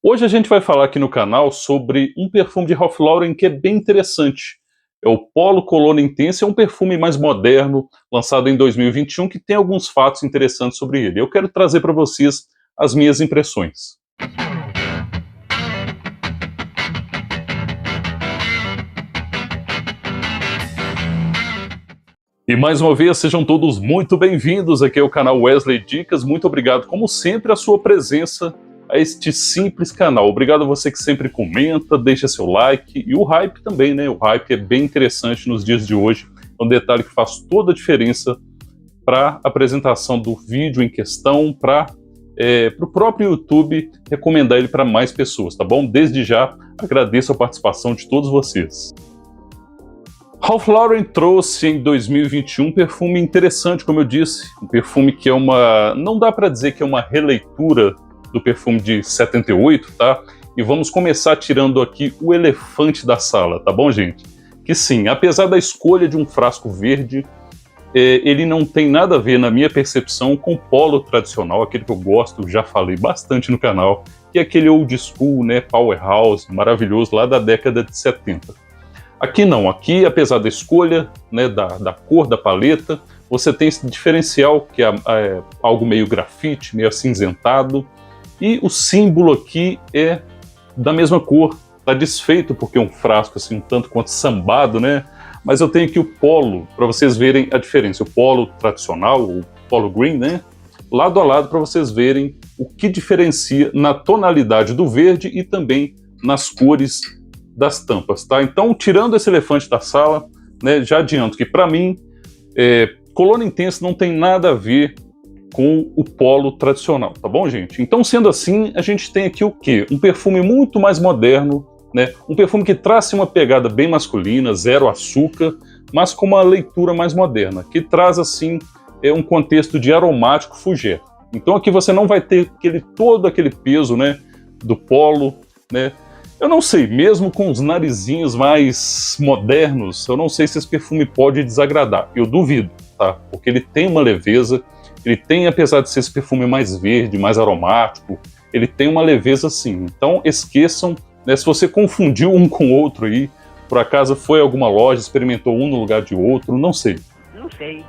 Hoje a gente vai falar aqui no canal sobre um perfume de Ralph Lauren que é bem interessante. É o Polo Cologne Intense, é um perfume mais moderno, lançado em 2021, que tem alguns fatos interessantes sobre ele. Eu quero trazer para vocês as minhas impressões. E mais uma vez, sejam todos muito bem-vindos aqui ao canal Wesley Dicas. Muito obrigado, como sempre, a sua presença a este simples canal. Obrigado a você que sempre comenta, deixa seu like e o hype também, né? O hype é bem interessante nos dias de hoje. É um detalhe que faz toda a diferença para a apresentação do vídeo em questão, para o próprio YouTube recomendar ele para mais pessoas, tá bom? Desde já, agradeço a participação de todos vocês. Ralph Lauren trouxe em 2021 um perfume interessante, como eu disse, um perfume que é não dá para dizer que é uma releitura do perfume de 78, tá? E vamos começar tirando aqui o elefante da sala, tá bom, gente? Que sim, apesar da escolha de um frasco verde, ele não tem nada a ver, na minha percepção, com o Polo tradicional, aquele que eu gosto, já falei bastante no canal, que é aquele old school, né, powerhouse, maravilhoso, lá da década de 70. Aqui não, aqui apesar da escolha, né, da cor da paleta, você tem esse diferencial que é algo meio grafite, meio acinzentado, e o símbolo aqui é da mesma cor, tá desfeito porque é um frasco assim um tanto quanto sambado, né? Mas eu tenho aqui o Polo, para vocês verem a diferença, o Polo tradicional, o Polo Green, né? Lado a lado para vocês verem o que diferencia na tonalidade do verde e também nas cores das tampas, tá? Então, tirando esse elefante da sala, né, já adianto que para mim, Cologne Intense não tem nada a ver com o Polo tradicional, tá bom, gente? Então, sendo assim, a gente tem aqui o quê? Um perfume muito mais moderno, né? Um perfume que traz uma pegada bem masculina, zero açúcar, mas com uma leitura mais moderna, que traz, assim, um contexto de aromático fougère. Então aqui você não vai ter todo aquele peso, né, do Polo, né? Eu não sei, mesmo com os narizinhos mais modernos, eu não sei se esse perfume pode desagradar. Eu duvido, tá? Porque ele tem uma leveza, ele tem, apesar de ser esse perfume mais verde, mais aromático, ele tem uma leveza sim. Então esqueçam, né, se você confundiu um com o outro aí, por acaso foi a alguma loja, experimentou um no lugar de outro, não sei. Não sei.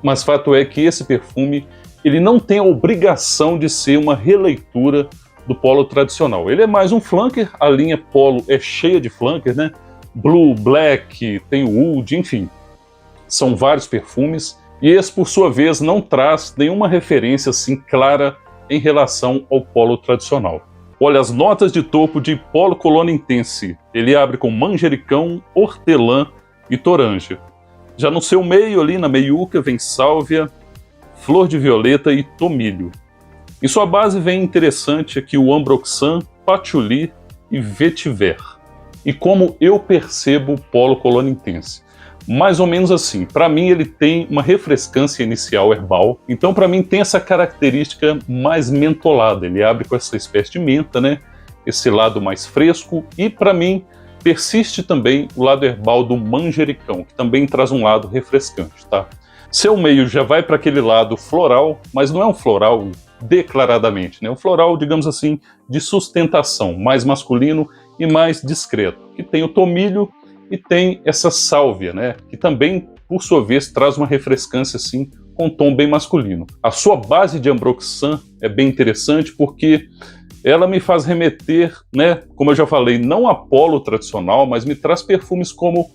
Mas fato é que esse perfume, ele não tem a obrigação de ser uma releitura do Polo tradicional. Ele é mais um flanker, a linha Polo é cheia de flankers, né? Blue, Black, tem o Wood, enfim. São vários perfumes, e esse, por sua vez, não traz nenhuma referência assim clara em relação ao Polo tradicional. Olha, as notas de topo de Polo Cologne Intense. Ele abre com manjericão, hortelã e toranja. Já no seu meio, ali na meiuca, vem sálvia, flor de violeta e tomilho. Em sua base vem interessante aqui o ambroxan, patchouli e vetiver. E como eu percebo o Polo Cologne Intense? Mais ou menos assim, para mim ele tem uma refrescância inicial herbal, então para mim tem essa característica mais mentolada, ele abre com essa espécie de menta, né? Esse lado mais fresco, e para mim persiste também o lado herbal do manjericão, que também traz um lado refrescante, tá? Seu meio já vai para aquele lado floral, mas não é um floral declaradamente, né? Um floral, digamos assim, de sustentação, mais masculino e mais discreto, que tem o tomilho e tem essa sálvia, né? Que também, por sua vez, traz uma refrescância assim, com um tom bem masculino. A sua base de ambroxan é bem interessante porque ela me faz remeter, né? Como eu já falei, não a Polo tradicional, mas me traz perfumes como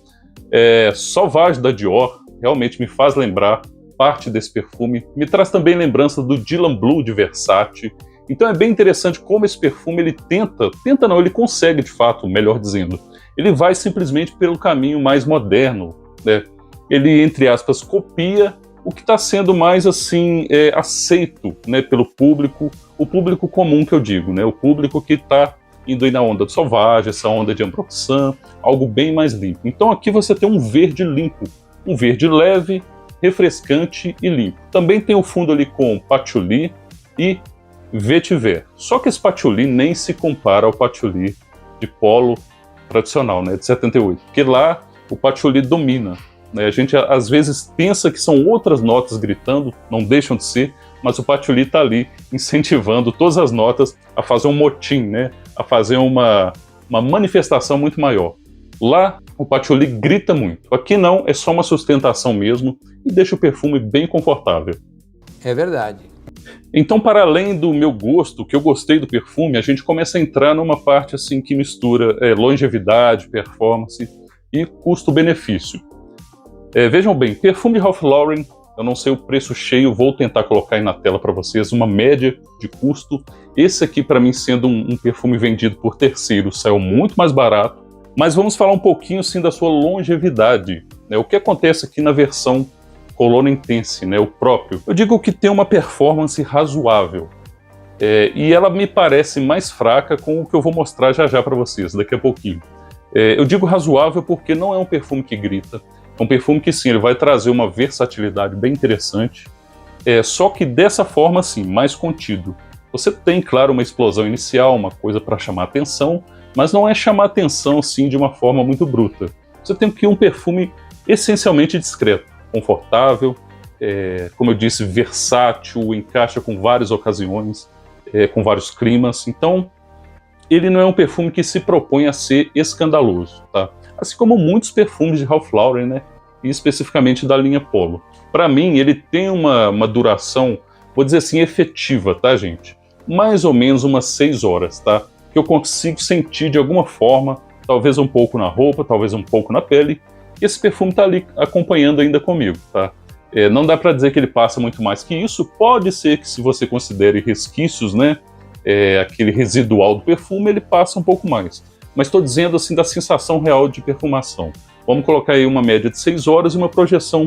Sauvage da Dior, realmente me faz lembrar parte desse perfume, me traz também lembrança do Dylan Blue de Versace. Então é bem interessante como esse perfume ele ele consegue de fato, melhor dizendo, ele vai simplesmente pelo caminho mais moderno, né? Ele, entre aspas, copia o que está sendo mais assim aceito, né, pelo público, o público comum que eu digo, né, o público que está indo aí na onda do Sauvage, essa onda de ambroxan, algo bem mais limpo. Então aqui você tem um verde limpo, um verde leve, refrescante e limpo. Também tem o fundo ali com patchouli e vetiver. Só que esse patchouli nem se compara ao patchouli de Polo tradicional, né, de 78, porque lá o patchouli domina, né? A gente às vezes pensa que são outras notas gritando, não deixam de ser, mas o patchouli está ali incentivando todas as notas a fazer um motim, né, a fazer uma manifestação muito maior. Lá, o patchouli grita muito. Aqui não, é só uma sustentação mesmo e deixa o perfume bem confortável. É verdade. Então, para além do meu gosto, que eu gostei do perfume, a gente começa a entrar numa parte assim que mistura longevidade, performance e custo-benefício. Vejam bem, perfume de Ralph Lauren, eu não sei o preço cheio, vou tentar colocar aí na tela para vocês, uma média de custo. Esse aqui, para mim, sendo um perfume vendido por terceiro, saiu muito mais barato. Mas vamos falar um pouquinho, sim, da sua longevidade, né? O que acontece aqui na versão Cologne Intense, né? O próprio. Eu digo que tem uma performance razoável. E ela me parece mais fraca com o que eu vou mostrar já já para vocês, daqui a pouquinho. Eu digo razoável porque não é um perfume que grita. É um perfume que, sim, ele vai trazer uma versatilidade bem interessante. Só que dessa forma, sim, mais contido. Você tem, claro, uma explosão inicial, uma coisa para chamar atenção, mas não é chamar atenção, assim, de uma forma muito bruta. Você tem que um perfume essencialmente discreto, confortável, como eu disse, versátil, encaixa com várias ocasiões, com vários climas. Então, ele não é um perfume que se propõe a ser escandaloso, tá? Assim como muitos perfumes de Ralph Lauren, né? E especificamente da linha Polo. Para mim, ele tem uma duração, vou dizer assim, efetiva, tá, gente? Mais ou menos umas 6 horas, tá? Que eu consigo sentir de alguma forma, talvez um pouco na roupa, talvez um pouco na pele, e esse perfume tá ali acompanhando ainda comigo, tá? Não dá para dizer que ele passa muito mais que isso, pode ser que se você considere resquícios, né? Aquele residual do perfume, ele passa um pouco mais. Mas estou dizendo assim da sensação real de perfumação. Vamos colocar aí uma média de 6 horas e uma projeção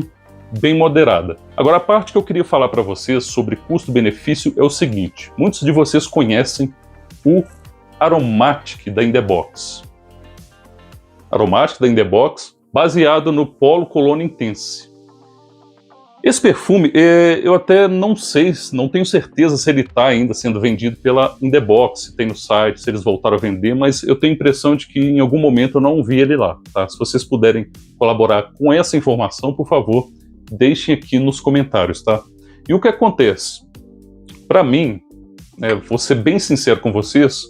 bem moderada. Agora, a parte que eu queria falar para vocês sobre custo-benefício é o seguinte. Muitos de vocês conhecem o Aromatic da In The Box. Aromatic da In The Box, baseado no Polo Cologne Intense. Esse perfume, eu até não sei, não tenho certeza se ele está ainda sendo vendido pela In The Box, se tem no site, se eles voltaram a vender, mas eu tenho a impressão de que em algum momento eu não vi ele lá, tá? Se vocês puderem colaborar com essa informação, por favor, deixem aqui nos comentários, tá? E o que acontece? Para mim, vou ser bem sincero com vocês,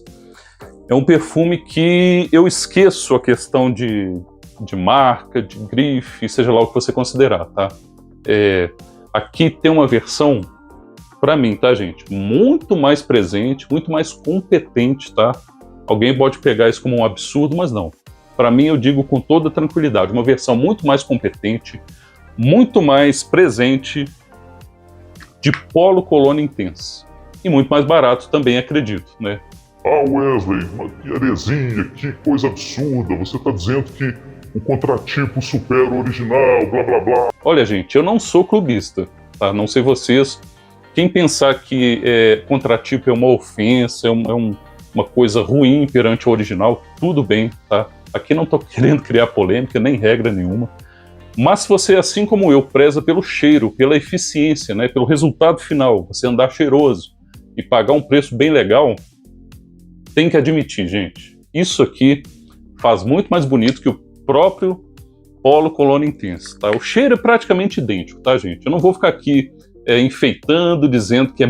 é um perfume que eu esqueço a questão de marca, de grife, seja lá o que você considerar, tá? Aqui tem uma versão, para mim, tá, gente? Muito mais presente, muito mais competente, tá? Alguém pode pegar isso como um absurdo, mas não. Para mim, eu digo com toda tranquilidade, uma versão muito mais competente, muito mais presente de Polo Cologne Intense. E muito mais barato também, acredito, né? Ah, Wesley, mas que heresia, que coisa absurda. Você tá dizendo que o contratipo supera o original, blá blá blá. Olha, gente, eu não sou clubista, tá? Não sei vocês. Quem pensar que contratipo é uma ofensa, uma coisa ruim perante o original, tudo bem, tá? Aqui não tô querendo criar polêmica, nem regra nenhuma. Mas se você, assim como eu, preza pelo cheiro, pela eficiência, né? Pelo resultado final, você andar cheiroso e pagar um preço bem legal, tem que admitir, gente, isso aqui faz muito mais bonito que o próprio Polo Cologne Intense, tá? O cheiro é praticamente idêntico, tá, gente? Eu não vou ficar aqui enfeitando, dizendo que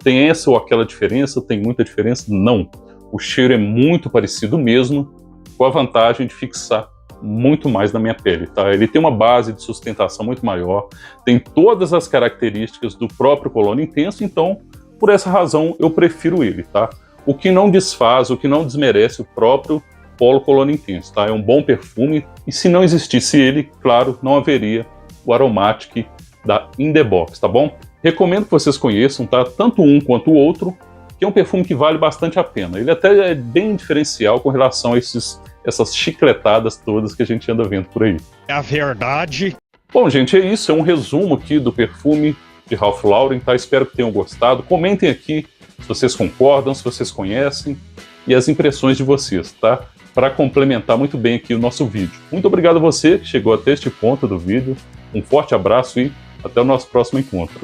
tem essa ou aquela diferença, tem muita diferença. Não. O cheiro é muito parecido mesmo, com a vantagem de fixar muito mais na minha pele, tá? Ele tem uma base de sustentação muito maior, tem todas as características do próprio Cologne Intense, então, por essa razão, eu prefiro ele, tá? O que não desfaz, o que não desmerece o próprio Polo Cologne Intense, tá? É um bom perfume, e se não existisse ele, claro, não haveria o Aromatic da In The Box, tá bom? Recomendo que vocês conheçam, tá? Tanto um quanto o outro, que é um perfume que vale bastante a pena. Ele até é bem diferencial com relação a essas chicletadas todas que a gente anda vendo por aí. É a verdade. Bom, gente, é isso. É um resumo aqui do perfume de Ralph Lauren, tá? Espero que tenham gostado. Comentem aqui se vocês concordam, se vocês conhecem, e as impressões de vocês, tá? Para complementar muito bem aqui o nosso vídeo. Muito obrigado a você que chegou até este ponto do vídeo. Um forte abraço e até o nosso próximo encontro.